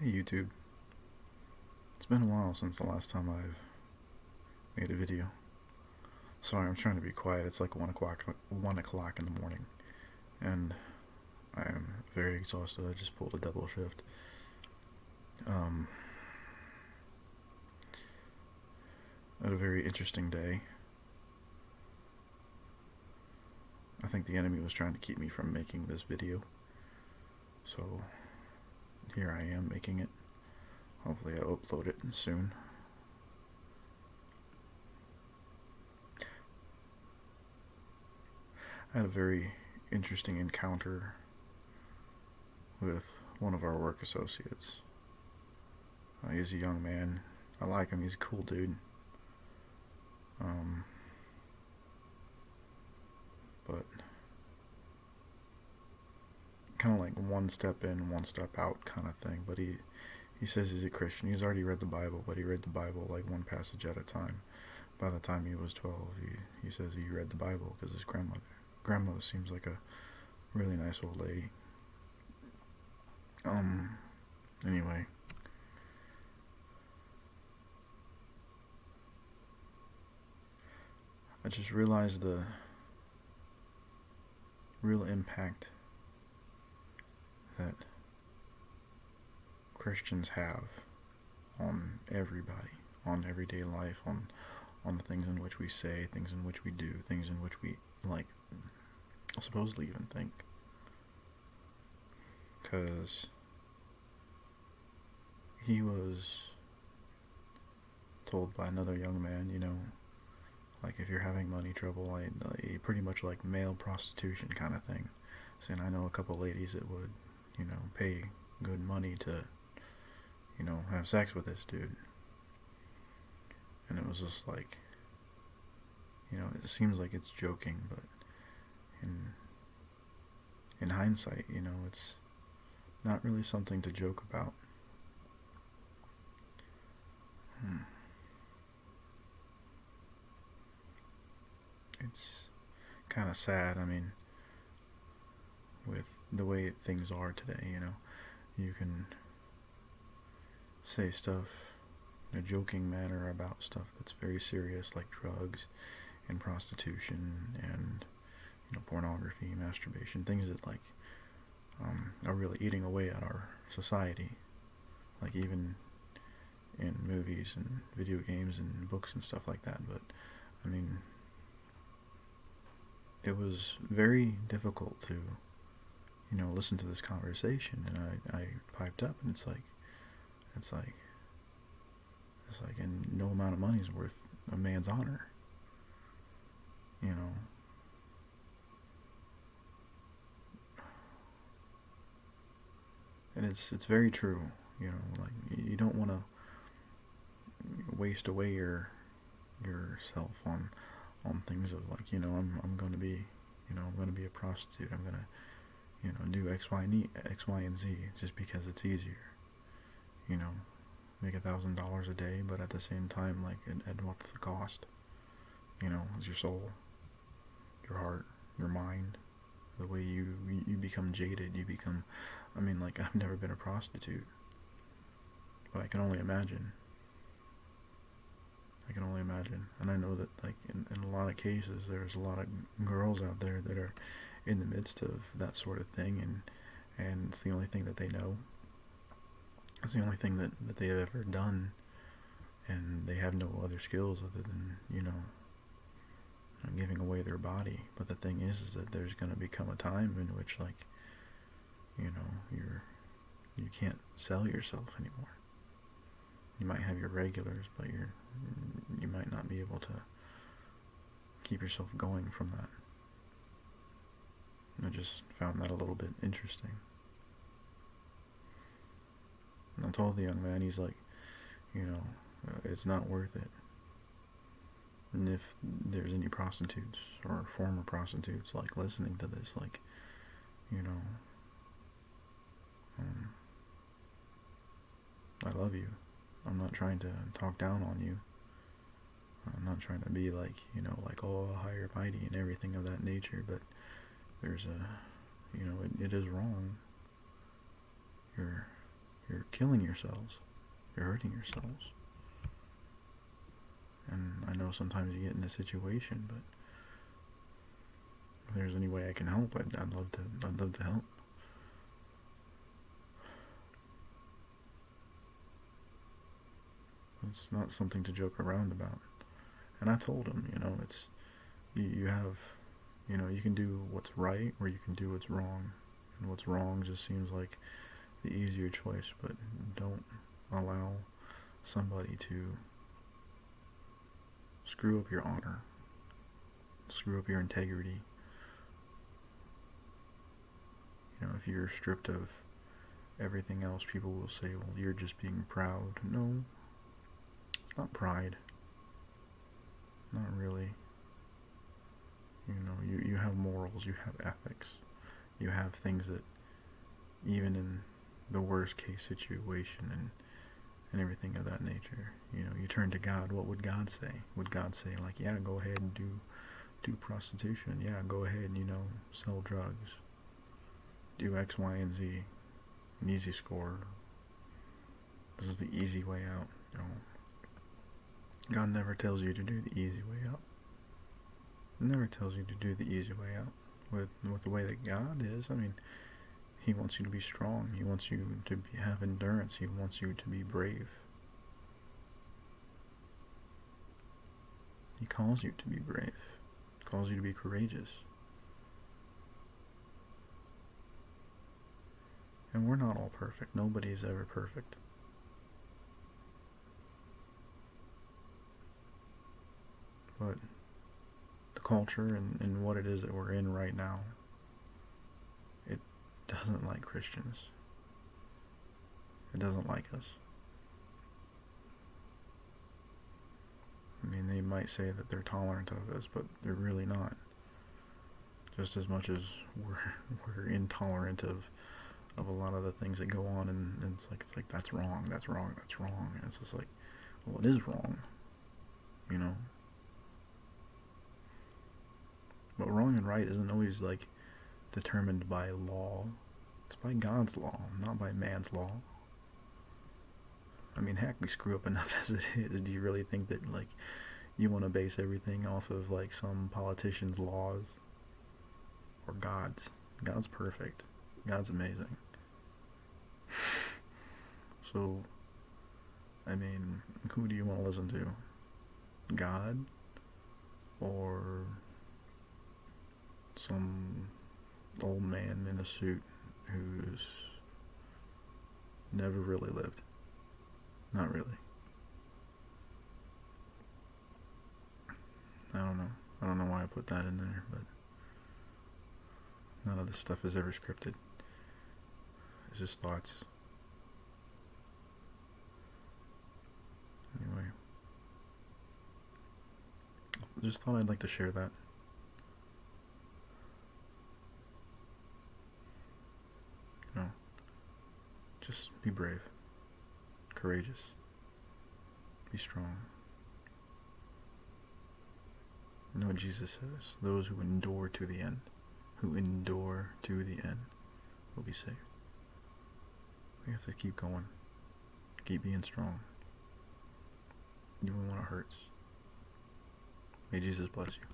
Hey YouTube, it's been a while since the last time I've made a video. Sorry, I'm trying to be quiet. It's like 1 o'clock in the morning, and I am very exhausted. I just pulled a double shift. Um, had a very interesting day. I think the enemy was trying to keep me from making this video, so here I am making it. Hopefully I'll upload it soon. I had a very interesting encounter with one of our work associates. He's a young man. I like him. He's a cool dude. Um, but kind of like one step in, one step out kind of thing. But he says he's a Christian. He's already read the Bible, but he read the Bible like one passage at a time. By the time he was 12, he says he read the Bible because his grandmother seems like a really nice old lady. Anyway, I just realized the real impact that Christians have on everybody, on everyday life, on the things in which we say, things in which we do, things in which we like supposedly even think. Because he was told by another young man, like if you're having money trouble, pretty much like male prostitution kind of thing. Saying I know a couple ladies that would, pay good money to, have sex with this dude. And it was just like, it seems like it's joking, but in hindsight, it's not really something to joke about. It's kind of sad. I mean, with the way things are today, you can say stuff in a joking manner about stuff that's very serious, like drugs and prostitution and pornography, masturbation, things that are really eating away at our society. Like even in movies and video games and books and stuff like that. But I mean, it was very difficult to listen to this conversation, and I piped up, and it's like and no amount of money is worth a man's honor, and it's very true. Like you don't want to waste away yourself on things of like, I'm going to be, I'm going to be a prostitute. I'm going to, do X, Y, and Z just because it's easier. Make $1,000 a day, but at the same time, like, and what's the cost? Is your soul, your heart, your mind, the way you become jaded. You become, I mean, like, I've never been a prostitute, but I can only imagine. And I know that, like, in a lot of cases, there's a lot of girls out there that are in the midst of that sort of thing, and it's the only thing that they know. It's the only thing that they have ever done, and they have no other skills other than, giving away their body. But the thing is that there's going to become a time in which, like, you can't sell yourself anymore. You might have your regulars, but you might not be able to keep yourself going from that. And I just found that a little bit interesting. And I told the young man, he's like, it's not worth it. And if there's any prostitutes or former prostitutes like listening to this, like, I love you. I'm not trying to talk down on you. I'm not trying to be like, like, oh, higher mighty and everything of that nature, but there's a, it is wrong. You're killing yourselves. You're hurting yourselves. And I know sometimes you get in this situation, but if there's any way I can help, I'd love to help. It's not something to joke around about. And I told him, it's you have, you can do what's right or you can do what's wrong. And what's wrong just seems like the easier choice, but don't allow somebody to screw up your honor, screw up your integrity. If you're stripped of everything else, people will say, well, you're just being proud. No, it's not pride. Not really. You have morals, you have ethics, you have things that even in the worst case situation and everything of that nature, you turn to God. What would God say? Would God say, like, yeah, go ahead and do prostitution, yeah, go ahead and, sell drugs, do X, Y, and Z, an easy score, this is the easy way out? God never tells you to do the easy way out. He never tells you to do the easy way out. With the way that God is, He wants you to be strong. He wants you to have endurance. He wants you to be brave. He calls you to be brave. He calls you to be courageous. And we're not all perfect. Nobody is ever perfect. But the culture and what it is that we're in right now, it doesn't like Christians. It doesn't like us. They might say that they're tolerant of us, but they're really not. Just as much as we're intolerant of a lot of the things that go on, and it's like that's wrong, that's wrong, that's wrong. And it's just like, well, it is wrong, But wrong and right isn't always determined by law. It's by God's law, not by man's law. Heck, we screw up enough as it is. Do you really think that you want to base everything off of some politician's laws or God's? God's perfect. God's amazing. So, who do you want to listen to? God or some old man in a suit who's never really lived? Not really. I don't know. I don't know why I put that in there, but none of this stuff is ever scripted. It's just thoughts. Anyway, I just thought I'd like to share that. Just be brave, courageous, be strong. You know what Jesus says? Those who endure to the end, will be saved. We have to keep going, keep being strong, even when it hurts. May Jesus bless you.